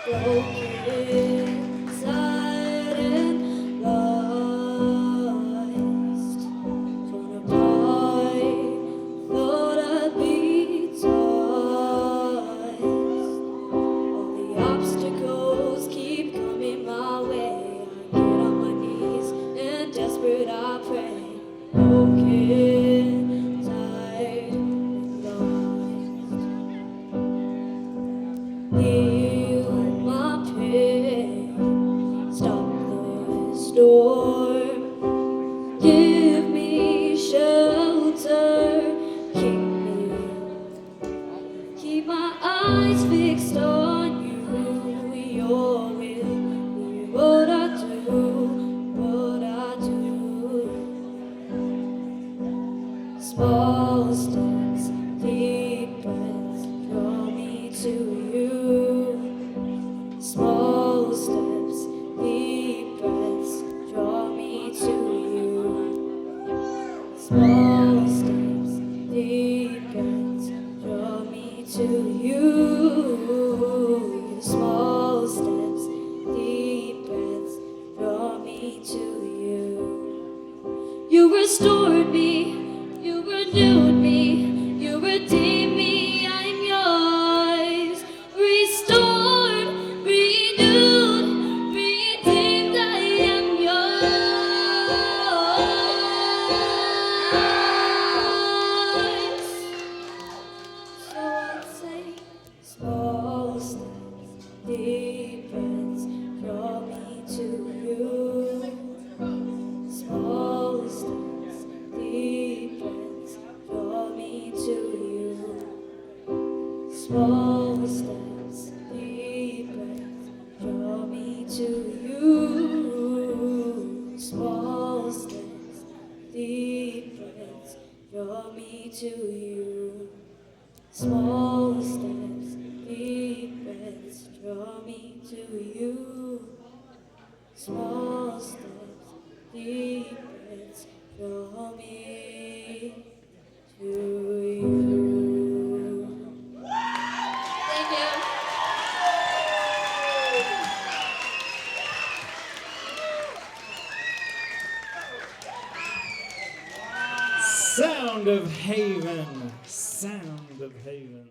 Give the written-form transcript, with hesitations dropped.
broken inside and lost, torn apart, thought I'd be tossed. All the obstacles keep coming my way. I get on my knees and desperate I pray. Broken, tired, and lost. Heal my pain, stop the storm, give me shelter, keep my eyes fixed on you. Your will be what I do, what I do. Small steps, deep breaths, draw me to you. Small steps, deep breaths, draw me to you. Small steps, deep breaths, draw me to you. Small steps, deep breaths, draw me to you. You restored me, you renewed me, you redeemed me, I'm yours. Restored, renewed, redeemed, I am yours. So I'd say, small steps, deep breaths, draw me to you. Small steps, deep breaths, draw me to you. Small steps, deep breaths, draw me to you. Small steps, deep breaths, draw me to you. Small steps, deep breaths, draw me to you. Small steps, deep breaths, draw me to you. Thank you. Sound of Haven. Sound of Haven.